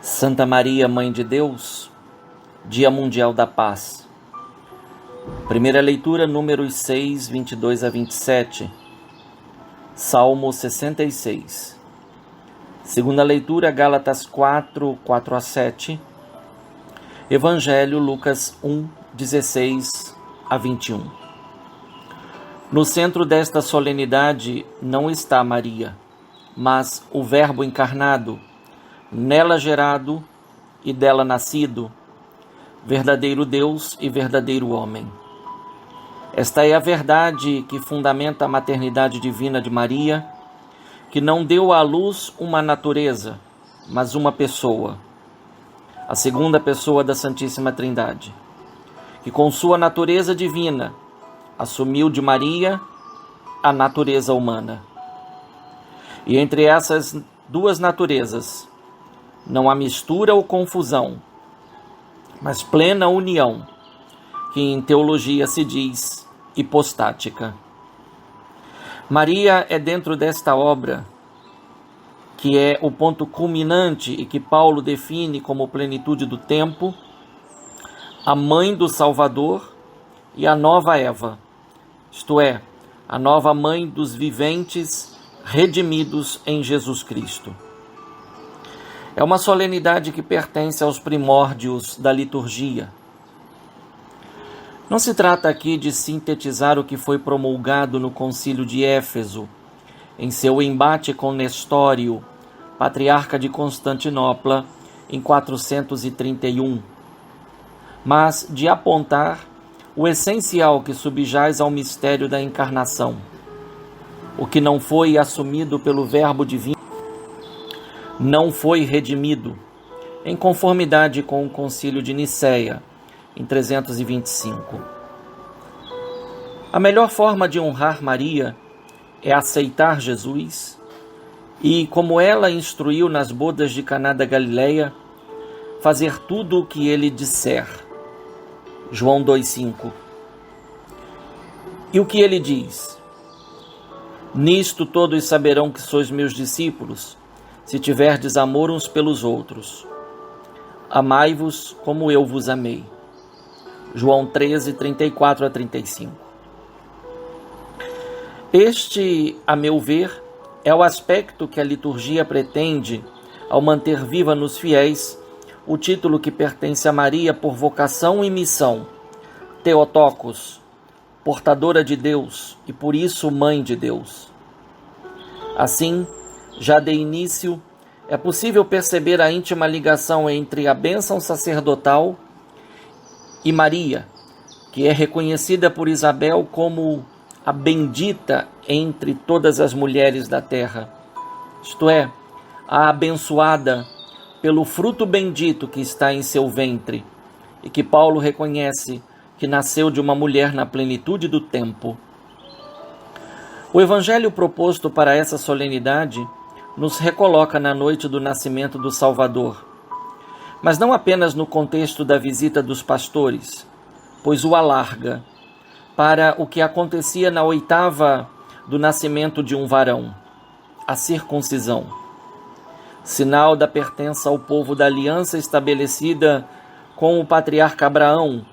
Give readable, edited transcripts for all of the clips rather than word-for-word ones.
Santa Maria, Mãe de Deus, Dia Mundial da Paz. Primeira leitura, números 6, 22 a 27. Salmo 66. Segunda leitura, Gálatas 4, 4 a 7. Evangelho, Lucas 1, 16 a 21. No centro desta solenidade não está Maria, mas o Verbo encarnado, nela gerado e dela nascido, verdadeiro Deus e verdadeiro homem. Esta é a verdade que fundamenta a maternidade divina de Maria, que não deu à luz uma natureza, mas uma pessoa, a segunda pessoa da Santíssima Trindade, que com sua natureza divina assumiu de Maria a natureza humana. E entre essas duas naturezas, não há mistura ou confusão, mas plena união, que em teologia se diz hipostática. Maria é dentro desta obra, que é o ponto culminante e que Paulo define como plenitude do tempo, a mãe do Salvador e a nova Eva, isto é, a nova mãe dos viventes redimidos em Jesus Cristo. É uma solenidade que pertence aos primórdios da liturgia. Não se trata aqui de sintetizar o que foi promulgado no Concílio de Éfeso, em seu embate com Nestório, patriarca de Constantinopla, em 431, mas de apontar o essencial que subjaz ao mistério da encarnação, o que não foi assumido pelo Verbo divino, não foi redimido, em conformidade com o Concílio de Nicéia, em 325. A melhor forma de honrar Maria é aceitar Jesus e, como ela instruiu nas bodas de Caná da Galileia, fazer tudo o que ele disser. João 2,5. E o que ele diz? Nisto todos saberão que sois meus discípulos, se tiverdes amor uns pelos outros. Amai-vos como eu vos amei. João 13, 34 a 35. Este, a meu ver, é o aspecto que a liturgia pretende ao manter viva nos fiéis o título que pertence a Maria por vocação e missão, Theotokos, portadora de Deus e por isso mãe de Deus. Assim, já de início, é possível perceber a íntima ligação entre a bênção sacerdotal e Maria, que é reconhecida por Isabel como a bendita entre todas as mulheres da terra, isto é, a abençoada pelo fruto bendito que está em seu ventre, e que Paulo reconhece que nasceu de uma mulher na plenitude do tempo. O evangelho proposto para essa solenidade nos recoloca na noite do nascimento do Salvador, mas não apenas no contexto da visita dos pastores, pois o alarga para o que acontecia na oitava do nascimento de um varão, a circuncisão, sinal da pertença ao povo da aliança estabelecida com o patriarca Abraão,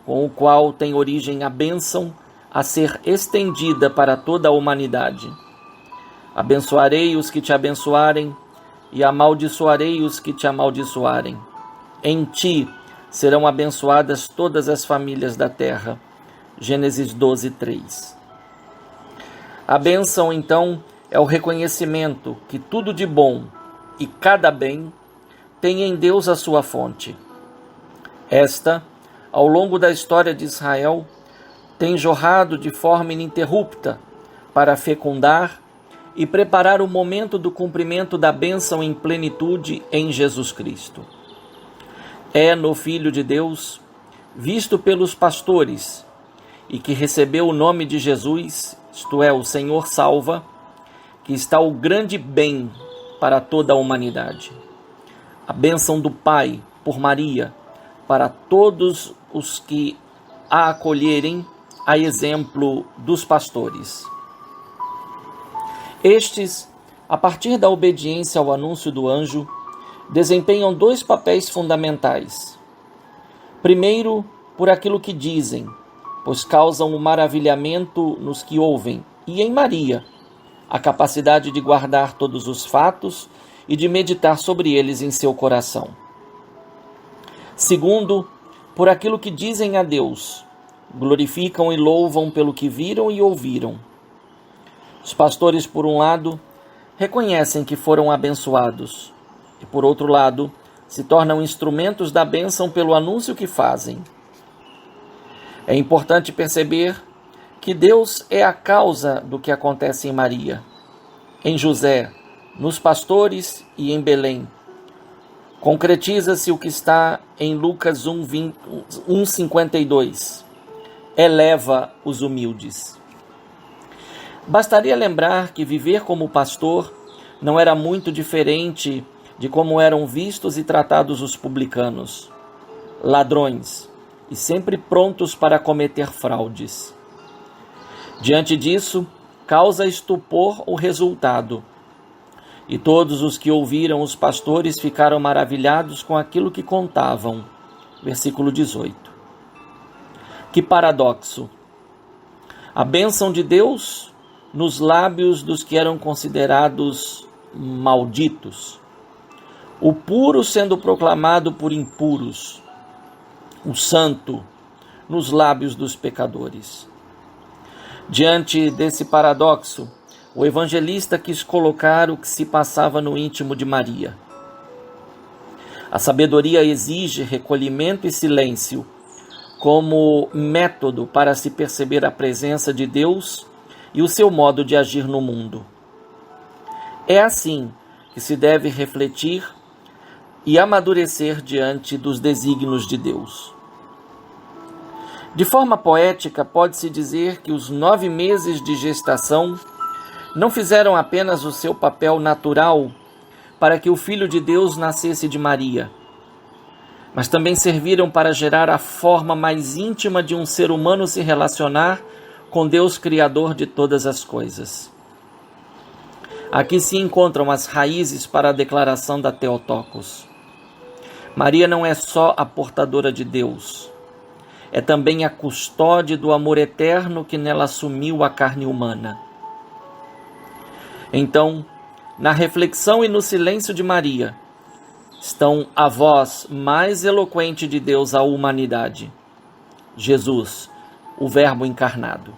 com o qual tem origem a bênção a ser estendida para toda a humanidade. Abençoarei os que te abençoarem, e amaldiçoarei os que te amaldiçoarem. Em ti serão abençoadas todas as famílias da terra. Gênesis 12, 3. A bênção, então, é o reconhecimento que tudo de bom e cada bem tem em Deus a sua fonte. Esta, ao longo da história de Israel, tem jorrado de forma ininterrupta para fecundar e preparar o momento do cumprimento da bênção em plenitude em Jesus Cristo. É no Filho de Deus, visto pelos pastores, e que recebeu o nome de Jesus, isto é, o Senhor salva, que está o grande bem para toda a humanidade. A bênção do Pai, por Maria, para todos os que a acolherem, a exemplo dos pastores. Estes, a partir da obediência ao anúncio do anjo, desempenham dois papéis fundamentais. Primeiro, por aquilo que dizem, pois causam um maravilhamento nos que ouvem, e em Maria, a capacidade de guardar todos os fatos e de meditar sobre eles em seu coração. Segundo, por aquilo que dizem a Deus, glorificam e louvam pelo que viram e ouviram. Os pastores, por um lado, reconhecem que foram abençoados, e por outro lado, se tornam instrumentos da bênção pelo anúncio que fazem. É importante perceber que Deus é a causa do que acontece em Maria, em José, nos pastores e em Belém. Concretiza-se o que está em Lucas 1,52. Eleva os humildes. Bastaria lembrar que viver como pastor não era muito diferente de como eram vistos e tratados os publicanos, ladrões, e sempre prontos para cometer fraudes. Diante disso, causa estupor o resultado, e todos os que ouviram os pastores ficaram maravilhados com aquilo que contavam. Versículo 18. Que paradoxo! A bênção de Deus nos lábios dos que eram considerados malditos, o puro sendo proclamado por impuros, o santo nos lábios dos pecadores. Diante desse paradoxo, o evangelista quis colocar o que se passava no íntimo de Maria. A sabedoria exige recolhimento e silêncio como método para se perceber a presença de Deus e o seu modo de agir no mundo. É assim que se deve refletir e amadurecer diante dos desígnios de Deus. De forma poética, pode-se dizer que os 9 meses de gestação não fizeram apenas o seu papel natural para que o Filho de Deus nascesse de Maria, mas também serviram para gerar a forma mais íntima de um ser humano se relacionar com Deus Criador de todas as coisas. Aqui se encontram as raízes para a declaração da Theotokos. Maria não é só a portadora de Deus, é também a custódia do amor eterno que nela assumiu a carne humana. Então, na reflexão e no silêncio de Maria, estão a voz mais eloquente de Deus à humanidade, Jesus, o Verbo encarnado.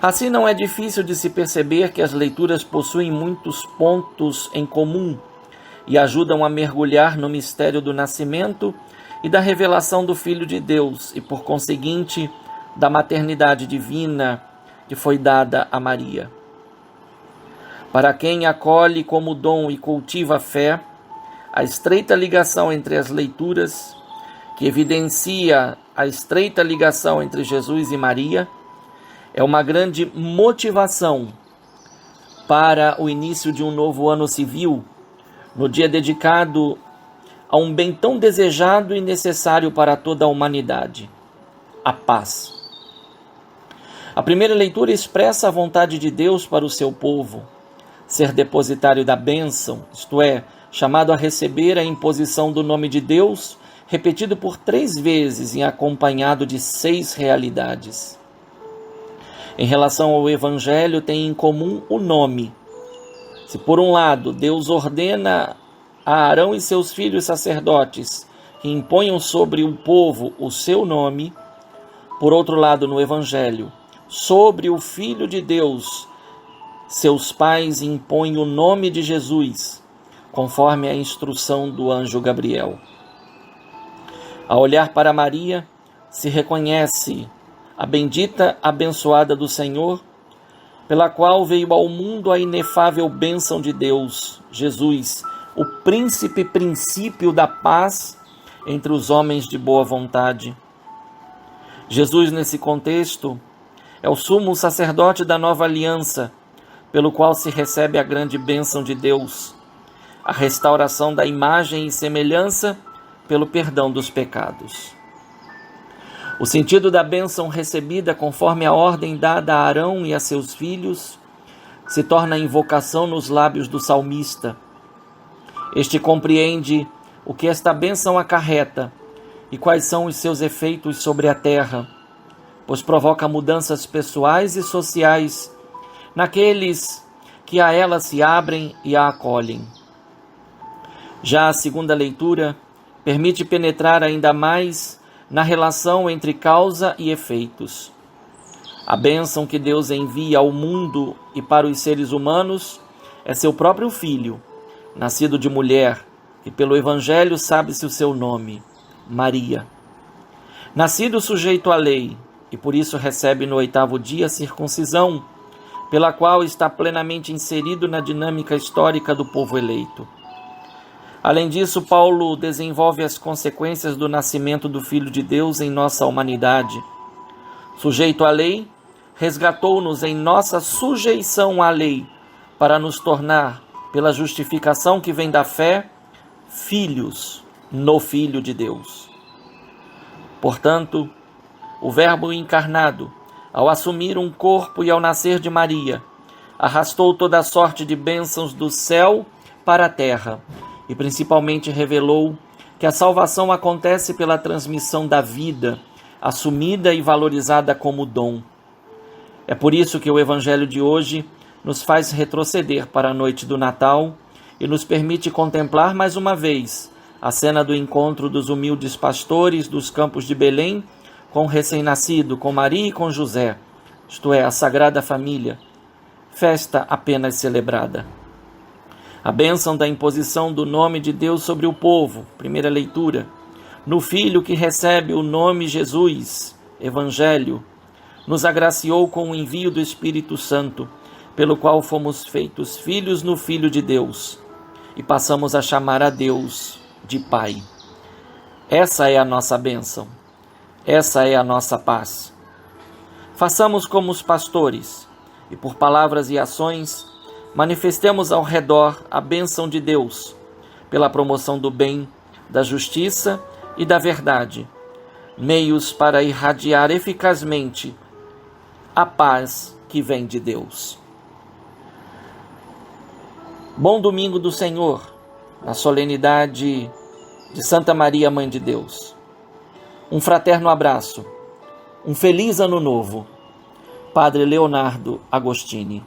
Assim, não é difícil de se perceber que as leituras possuem muitos pontos em comum e ajudam a mergulhar no mistério do nascimento e da revelação do Filho de Deus e, por conseguinte, da maternidade divina que foi dada a Maria. Para quem acolhe como dom e cultiva a fé, a estreita ligação entre as leituras, que evidencia a estreita ligação entre Jesus e Maria, é uma grande motivação para o início de um novo ano civil, no dia dedicado a um bem tão desejado e necessário para toda a humanidade, a paz. A primeira leitura expressa a vontade de Deus para o seu povo, ser depositário da bênção, isto é, chamado a receber a imposição do nome de Deus, repetido por 3 vezes e acompanhado de 6 realidades. Em relação ao Evangelho, tem em comum o nome. Se por um lado Deus ordena a Arão e seus filhos sacerdotes que imponham sobre o povo o seu nome, por outro lado, no Evangelho, sobre o Filho de Deus, seus pais impõem o nome de Jesus, conforme a instrução do anjo Gabriel. Ao olhar para Maria, se reconhece a bendita abençoada do Senhor, pela qual veio ao mundo a inefável bênção de Deus, Jesus, o príncipe princípio da paz entre os homens de boa vontade. Jesus, nesse contexto, é o sumo sacerdote da nova aliança, pelo qual se recebe a grande bênção de Deus, a restauração da imagem e semelhança pelo perdão dos pecados. O sentido da bênção recebida conforme a ordem dada a Arão e a seus filhos se torna a invocação nos lábios do salmista. Este compreende o que esta bênção acarreta e quais são os seus efeitos sobre a terra, pois provoca mudanças pessoais e sociais naqueles que a ela se abrem e a acolhem. Já a segunda leitura permite penetrar ainda mais na relação entre causa e efeitos. A bênção que Deus envia ao mundo e para os seres humanos é seu próprio Filho, nascido de mulher, e pelo Evangelho sabe-se o seu nome, Maria. Nascido sujeito à lei, e por isso recebe no 8º dia a circuncisão, pela qual está plenamente inserido na dinâmica histórica do povo eleito. Além disso, Paulo desenvolve as consequências do nascimento do Filho de Deus em nossa humanidade. Sujeito à lei, resgatou-nos em nossa sujeição à lei, para nos tornar, pela justificação que vem da fé, filhos no Filho de Deus. Portanto, o Verbo encarnado, ao assumir um corpo e ao nascer de Maria, arrastou toda a sorte de bênçãos do céu para a terra e principalmente revelou que a salvação acontece pela transmissão da vida, assumida e valorizada como dom. É por isso que o Evangelho de hoje nos faz retroceder para a noite do Natal e nos permite contemplar mais uma vez a cena do encontro dos humildes pastores dos campos de Belém com o recém-nascido, com Maria e com José, isto é, a Sagrada Família, festa apenas celebrada. A bênção da imposição do nome de Deus sobre o povo, primeira leitura, no Filho que recebe o nome Jesus, Evangelho, nos agraciou com o envio do Espírito Santo, pelo qual fomos feitos filhos no Filho de Deus, e passamos a chamar a Deus de Pai. Essa é a nossa bênção, essa é a nossa paz. Façamos como os pastores, e por palavras e ações, manifestemos ao redor a bênção de Deus, pela promoção do bem, da justiça e da verdade, meios para irradiar eficazmente a paz que vem de Deus. Bom domingo do Senhor, na solenidade de Santa Maria, Mãe de Deus. Um fraterno abraço, um feliz ano novo. Padre Leonardo Agostini.